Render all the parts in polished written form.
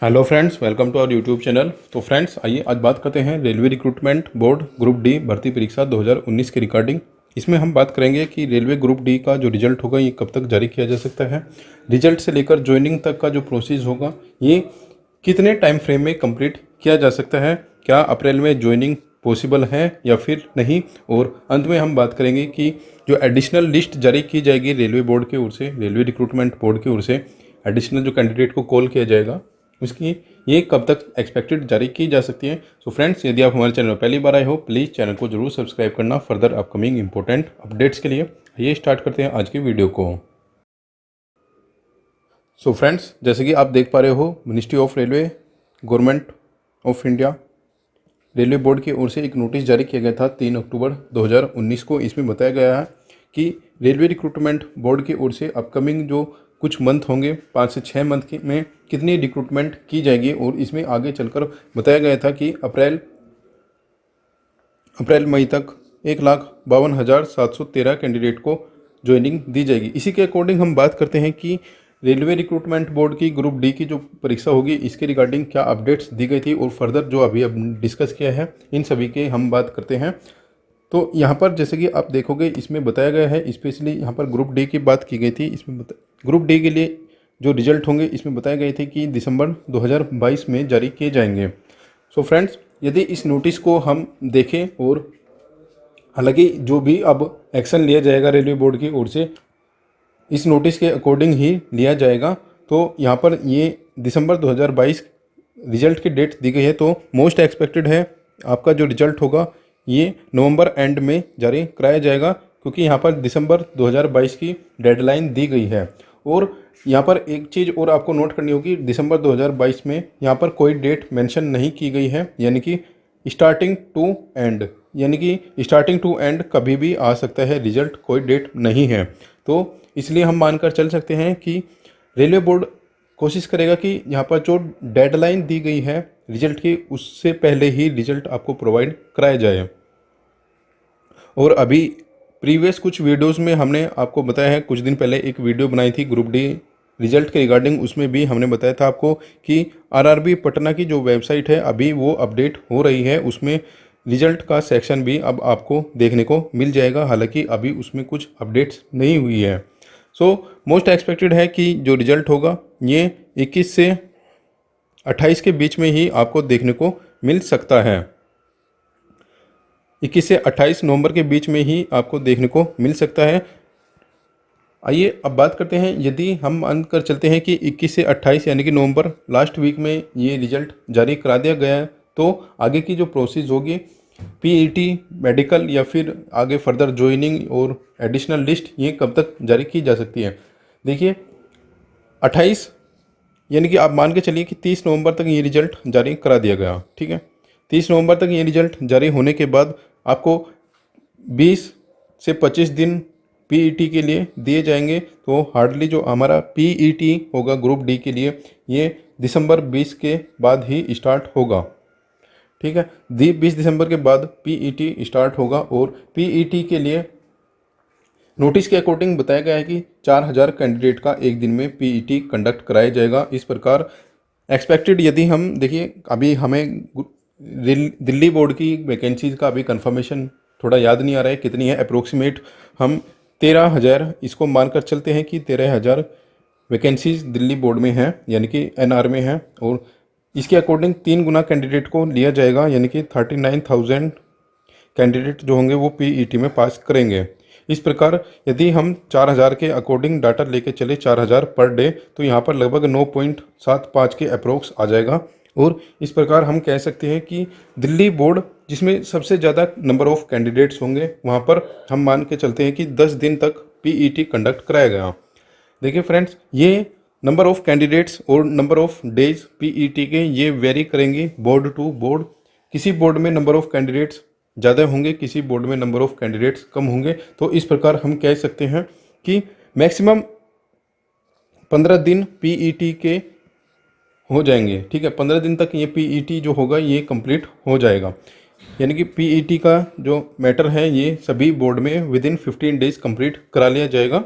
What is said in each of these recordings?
Hello friends, welcome to our YouTube channel. तो friends, आइए आज बात करते हैं railway recruitment board group D भर्ती परीक्षा 2019 की रिकॉर्डिंग। इसमें हम बात करेंगे कि रेलवे ग्रुप डी का जो रिजल्ट होगा ये कब तक जारी किया जा सकता है, रिजल्ट से लेकर ज्वाइनिंग तक का जो प्रोसेस होगा ये कितने टाइम फ्रेम में कंप्लीट किया जा सकता है, क्या अप्रैल में ज्वाइनिंग पॉसिबल है या फिर नहीं, और अंत में हम बात करेंगे कि जो एडिशनल लिस्ट जारी की जाएगी रेलवे बोर्ड की ओर से, रेलवे रिक्रूटमेंट बोर्ड की ओर से एडिशनल जो कैंडिडेट को कॉल किया जाएगा उसकी ये कब तक एक्सपेक्टेड जारी की जा सकती है। सो फ्रेंड्स, यदि आप हमारे चैनल में पहली बार आए हो प्लीज़ चैनल को जरूर सब्सक्राइब करना फर्दर अपकमिंग इंपॉर्टेंट अपडेट्स के लिए। ये स्टार्ट करते हैं आज की वीडियो को। सो फ्रेंड्स, जैसे कि आप देख पा रहे हो, ministry of railway government of India railway board की ओर से एक नोटिस जारी किया गया था 3 अक्टूबर 2019 को। इसमें बताया गया है कि रेलवे रिक्रूटमेंट बोर्ड की ओर से अपकमिंग जो कुछ मंथ होंगे 5 से 6 मंथ में कितनी रिक्रूटमेंट की जाएगी, और इसमें आगे चलकर बताया गया था कि अप्रैल मई तक 1,52,713 कैंडिडेट को ज्वाइनिंग दी जाएगी। इसी के अकॉर्डिंग हम बात करते हैं कि रेलवे रिक्रूटमेंट बोर्ड की ग्रुप डी की जो परीक्षा होगी इसके रिगार्डिंग क्या अपडेट्स दी गई थी, और फर्दर जो अभी अब डिस्कस किया है इन सभी के हम बात करते हैं। तो यहाँ पर जैसे कि आप देखोगे इसमें बताया गया है, स्पेशली यहाँ पर ग्रुप डी की बात की गई थी। इसमें ग्रुप डी के लिए जो रिजल्ट होंगे इसमें बताए गए थे कि दिसंबर 2022 में जारी किए जाएंगे। सो फ्रेंड्स, यदि इस नोटिस को हम देखें, और हालांकि जो भी अब एक्शन लिया जाएगा रेलवे बोर्ड की ओर से इस नोटिस के अकॉर्डिंग ही लिया जाएगा। तो यहाँ पर ये दिसंबर 2022 रिजल्ट की डेट दी गई है, तो मोस्ट एक्सपेक्टेड है आपका जो रिजल्ट होगा ये नवंबर एंड में जारी कराया जाएगा, क्योंकि यहाँ पर दिसंबर 2022 की डेडलाइन दी गई है। और यहाँ पर एक चीज़ और आपको नोट करनी होगी, दिसंबर 2022 में यहाँ पर कोई डेट मेंशन नहीं की गई है, यानी कि स्टार्टिंग टू एंड, यानी कि स्टार्टिंग टू एंड कभी भी आ सकता है रिजल्ट, कोई डेट नहीं है। तो इसलिए हम मानकर चल सकते हैं कि रेलवे बोर्ड कोशिश करेगा कि यहाँ पर जो डेडलाइन दी गई है रिजल्ट की उससे पहले ही रिजल्ट आपको प्रोवाइड कराया जाए। और अभी प्रीवियस कुछ वीडियोस में हमने आपको बताया है, कुछ दिन पहले एक वीडियो बनाई थी ग्रुप डी रिजल्ट के रिगार्डिंग, उसमें भी हमने बताया था आपको कि आरआरबी पटना की जो वेबसाइट है अभी वो अपडेट हो रही है, उसमें रिजल्ट का सेक्शन भी अब आपको देखने को मिल जाएगा। हालांकि अभी उसमें कुछ अपडेट्स नहीं हुई है। सो मोस्ट एक्सपेक्टेड है कि जो रिजल्ट होगा ये 21 से 28 के बीच में ही आपको देखने को मिल सकता है। 21 से 28 नवंबर के बीच में ही आपको देखने को मिल सकता है। आइए अब बात करते हैं, यदि हम मान कर चलते हैं कि 21 से 28 यानी कि नवंबर लास्ट वीक में ये रिजल्ट जारी करा दिया गया है, तो आगे की जो प्रोसेस होगी पीईटी, मेडिकल या फिर आगे फर्दर ज्वाइनिंग और एडिशनल लिस्ट, ये कब तक जारी की जा सकती है। देखिए 28 यानी कि आप मान के चलिए कि 30 नवंबर तक ये रिजल्ट जारी करा दिया गया, ठीक है। 30 नवंबर तक ये रिजल्ट जारी होने के बाद आपको 20 से 25 दिन पीईटी के लिए दिए जाएंगे। तो हार्डली जो हमारा पीईटी होगा ग्रुप डी के लिए ये दिसंबर 20 के बाद ही स्टार्ट होगा, ठीक है। 20 दिसंबर के बाद पीईटी स्टार्ट होगा, और पीईटी के लिए नोटिस के अकॉर्डिंग बताया गया है कि 4000 कैंडिडेट का एक दिन में पीईटी कंडक्ट कराया जाएगा। इस प्रकार एक्सपेक्टेड, यदि हम देखिए अभी हमें दिल्ली बोर्ड की वैकेंसीज का अभी कंफर्मेशन थोड़ा याद नहीं आ रहा है कितनी है, अप्रोक्सीमेट हम 13,000 इसको मानकर चलते हैं कि 13,000 वैकेंसीज दिल्ली बोर्ड में हैं, यानी कि एनआर में हैं। और इसके अकॉर्डिंग 3 गुना कैंडिडेट को लिया जाएगा, यानी कि 39,000 कैंडिडेट जो होंगे वो पीईटी में पास करेंगे। इस प्रकार यदि हम 4000 के अकॉर्डिंग डाटा लेके चले 4000 पर डे, तो यहाँ पर लगभग 9.75 के अप्रोक्स आ जाएगा। और इस प्रकार हम कह सकते हैं कि दिल्ली बोर्ड जिसमें सबसे ज़्यादा नंबर ऑफ़ कैंडिडेट्स होंगे वहाँ पर हम मान के चलते हैं कि 10 दिन तक पीईटी कंडक्ट कराया गया। देखिए फ्रेंड्स, ये नंबर ऑफ़ कैंडिडेट्स और नंबर ऑफ़ डेज पीईटी के ये वेरी करेंगे बोर्ड टू बोर्ड। किसी बोर्ड में नंबर ऑफ़ कैंडिडेट्स ज़्यादा होंगे, किसी बोर्ड में नंबर ऑफ़ कैंडिडेट्स कम होंगे। तो इस प्रकार हम कह सकते हैं कि मैक्सिमम 15 दिन पीईटी के हो जाएंगे, ठीक है। 15 दिन तक ये पीईटी जो होगा ये कंप्लीट हो जाएगा, यानी कि पीईटी का जो मैटर है ये सभी बोर्ड में विद इन 15 डेज कंप्लीट करा लिया जाएगा।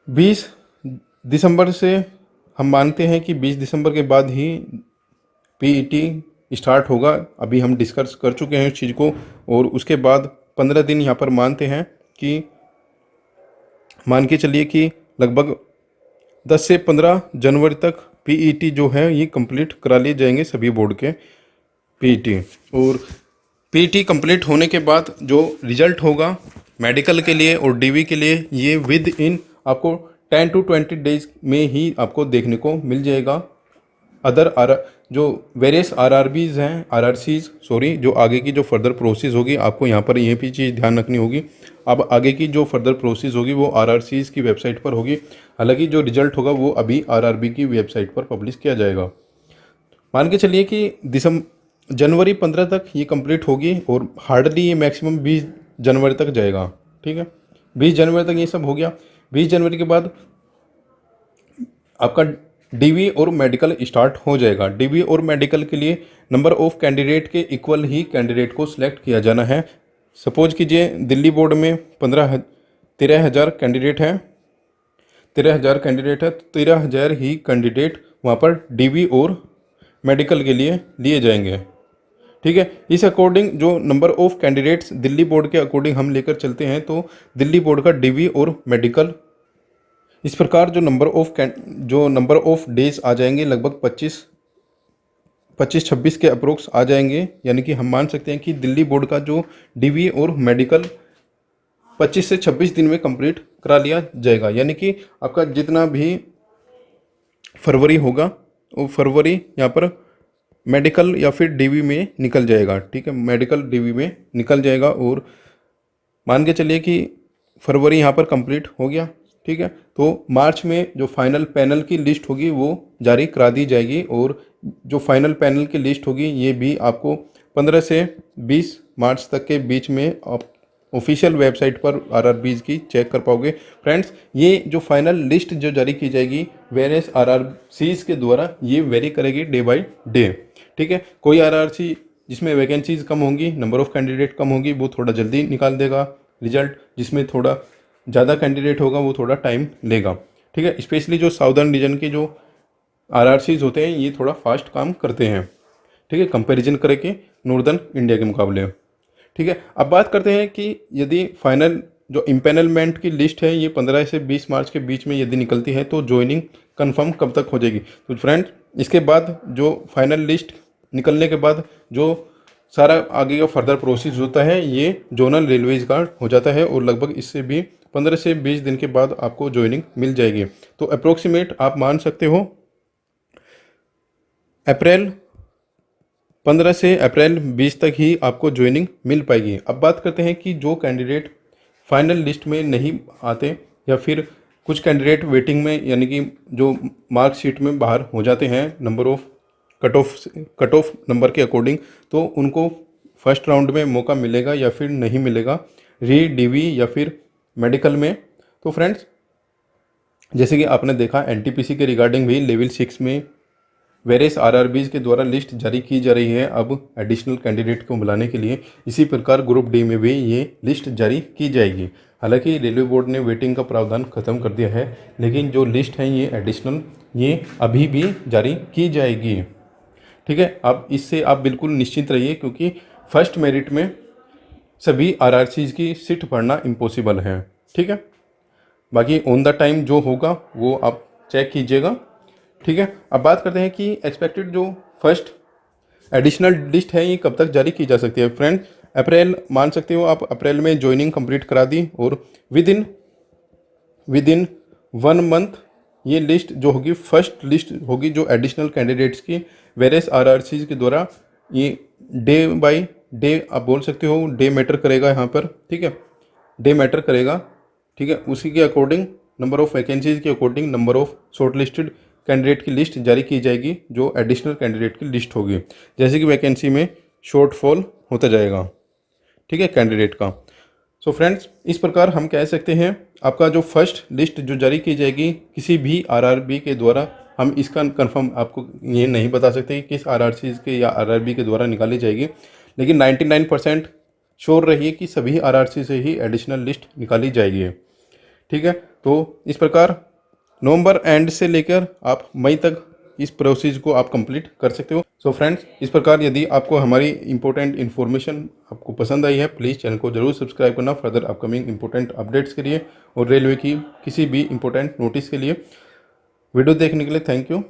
20 दिसंबर से हम मानते हैं कि 20 दिसंबर के बाद ही पीईटी स्टार्ट होगा। अभी हम डिस्कस कर चुके हैं उस चीज़ को, और उसके बाद 15 दिन यहाँ पर मानते हैं कि मान के चलिए कि लगभग 10 से 15 जनवरी तक पीईटी जो है ये कंप्लीट करा लिए जाएंगे सभी बोर्ड के पीईटी। और पीईटी कंप्लीट होने के बाद जो रिजल्ट होगा मेडिकल के लिए और डीवी के लिए, ये विद इन आपको 10 to 20 डेज में ही आपको देखने को मिल जाएगा। जो वेरियस आरआरबीज हैं, आरआरसीज सॉरी, जो आगे की जो फर्दर प्रोसेस होगी, आपको यहाँ पर ये भी चीज़ ध्यान रखनी होगी। अब आगे की जो फर्दर प्रोसेस होगी वो आरआरसीज की वेबसाइट पर होगी। हालांकि जो रिजल्ट होगा वो अभी आरआरबी की वेबसाइट पर पब्लिश किया जाएगा। मान के चलिए कि जनवरी 15 तक ये कंप्लीट होगी, और हार्डली ये मैक्सिमम 20 जनवरी तक जाएगा। ठीक है, 20 जनवरी तक ये सब हो गया। 20 जनवरी के बाद आपका डीवी और मेडिकल स्टार्ट हो जाएगा। डीवी और मेडिकल के लिए नंबर ऑफ कैंडिडेट के इक्वल ही कैंडिडेट को सिलेक्ट किया जाना है। सपोज कीजिए दिल्ली बोर्ड में 13,000 कैंडिडेट हैं, 13,000 कैंडिडेट है, तो 13,000 ही कैंडिडेट वहाँ पर डीवी और मेडिकल के लिए लिए जाएंगे। ठीक है, इस अकॉर्डिंग जो number of candidates Delhi board के अकॉर्डिंग हम लेकर चलते हैं, तो दिल्ली बोर्ड का डीवी और मेडिकल इस प्रकार जो नंबर ऑफ डेज आ जाएंगे लगभग 25-26 के अप्रोक्स आ जाएंगे। यानी कि हम मान सकते हैं कि दिल्ली बोर्ड का जो डीवी और मेडिकल 25 से 26 दिन में कंप्लीट करा लिया जाएगा। यानी कि आपका जितना भी फरवरी होगा वो फरवरी यहाँ पर मेडिकल या फिर डीवी में निकल जाएगा। ठीक है, मेडिकल डीवी में निकल जाएगा, और मान के चलिए कि फरवरी यहाँ पर कंप्लीट हो गया। ठीक है, तो मार्च में जो फाइनल पैनल की लिस्ट होगी वो जारी करा दी जाएगी, और जो फाइनल पैनल की लिस्ट होगी ये भी आपको 15 से 20 मार्च तक के बीच में आप ऑफिशियल वेबसाइट पर आरआरबीज की चेक कर पाओगे। फ्रेंड्स, ये जो फाइनल लिस्ट जो जारी की जाएगी वेरियस आरआरसीज के द्वारा, ये वेरी करेगी डे बाय डे। ठीक है, कोई आरआरसी जिसमें वैकेंसीज कम होंगी, नंबर ऑफ कैंडिडेट कम होगी, वो थोड़ा जल्दी निकाल देगा रिजल्ट। जिसमें थोड़ा ज़्यादा कैंडिडेट होगा वो थोड़ा टाइम लेगा। ठीक है, स्पेशली जो साउदर्न रीजन के जो आरआरसीज होते हैं ये थोड़ा फास्ट काम करते हैं। ठीक है, कंपैरिजन करके नॉर्दर्न इंडिया के मुकाबले। ठीक है, अब बात करते हैं कि यदि फाइनल जो इम्पेनलमेंट की लिस्ट है ये 15 से 20 मार्च के बीच में यदि निकलती है तो ज्वाइनिंग कंफर्म कब तक हो जाएगी। तो फ्रेंड, इसके बाद जो फाइनल लिस्ट निकलने के बाद जो सारा आगे का फर्दर प्रोसेस होता है ये जोनल रेलवेज का हो जाता है, और लगभग इससे भी 15 से 20 दिन के बाद आपको ज्वाइनिंग मिल जाएगी। तो अप्रोक्सीमेट आप मान सकते हो अप्रैल 15 से अप्रैल 20 तक ही आपको ज्वाइनिंग मिल पाएगी। अब बात करते हैं कि जो कैंडिडेट फाइनल लिस्ट में नहीं आते, या फिर कुछ कैंडिडेट वेटिंग में, यानी कि जो मार्कशीट में बाहर हो जाते हैं number of cut off number के अकॉर्डिंग, तो उनको फर्स्ट राउंड में मौका मिलेगा या फिर नहीं मिलेगा री डीवी या फिर मेडिकल में। तो फ्रेंड्स, जैसे कि आपने देखा एनटीपीसी के रिगार्डिंग भी लेवल 6 में वेरियस आरआरबीज के द्वारा लिस्ट जारी की जा रही है अब एडिशनल कैंडिडेट को बुलाने के लिए। इसी प्रकार ग्रुप डी में भी ये लिस्ट जारी की जाएगी। हालांकि रेलवे बोर्ड ने वेटिंग का प्रावधान खत्म कर दिया है, लेकिन जो लिस्ट है ये एडिशनल ये अभी भी जारी की जाएगी। ठीक है, अब इससे आप बिल्कुल निश्चिंत रहिए, क्योंकि फर्स्ट मेरिट में सभी आरआरसीज की सीट भरना इम्पॉसिबल है। ठीक है, बाकी ऑन द टाइम जो होगा वो आप चेक कीजिएगा। ठीक है, अब बात करते हैं कि एक्सपेक्टेड जो फर्स्ट एडिशनल लिस्ट है ये कब तक जारी की जा सकती है। फ्रेंड, अप्रैल मान सकते हो आप, अप्रैल में ज्वाइनिंग कंप्लीट करा दी, और विद इन 1 मंथ ये लिस्ट जो होगी फर्स्ट लिस्ट होगी जो एडिशनल कैंडिडेट्स की वेरियस आरआरसीज के द्वारा। ये डे बाय डे आप बोल सकते हो, डे मैटर करेगा यहाँ पर। ठीक है, डे मैटर करेगा। ठीक है, उसी के अकॉर्डिंग नंबर ऑफ वैकेंसीज के according number of short listed candidate की लिस्ट जारी की जाएगी जो एडिशनल कैंडिडेट की लिस्ट होगी, जैसे कि वैकेंसी में शॉर्टफॉल होता जाएगा। ठीक है, कैंडिडेट का। सो फ्रेंड्स, इस प्रकार हम कह सकते हैं आपका जो फर्स्ट लिस्ट जो जारी की जाएगी किसी भी आरआरबी के द्वारा, हम इसका कंफर्म आपको ये नहीं बता सकते कि किस आरआरसी के या आरआरबी के द्वारा निकाली जाएगी, लेकिन 99% श्योर रहिए कि सभी आरआरसी से ही एडिशनल लिस्ट निकाली जाएगी। ठीक है, तो इस प्रकार नवंबर एंड से लेकर आप मई तक इस प्रोसेस को आप कंप्लीट कर सकते हो। सो फ्रेंड्स, इस प्रकार यदि आपको हमारी इंपॉर्टेंट इन्फॉर्मेशन आपको पसंद आई है, प्लीज़ चैनल को जरूर सब्सक्राइब करना फर्दर अपकमिंग इंपॉर्टेंट अपडेट्स के लिए और रेलवे की किसी भी इंपॉर्टेंट नोटिस के लिए। वीडियो देखने के लिए थैंक यू।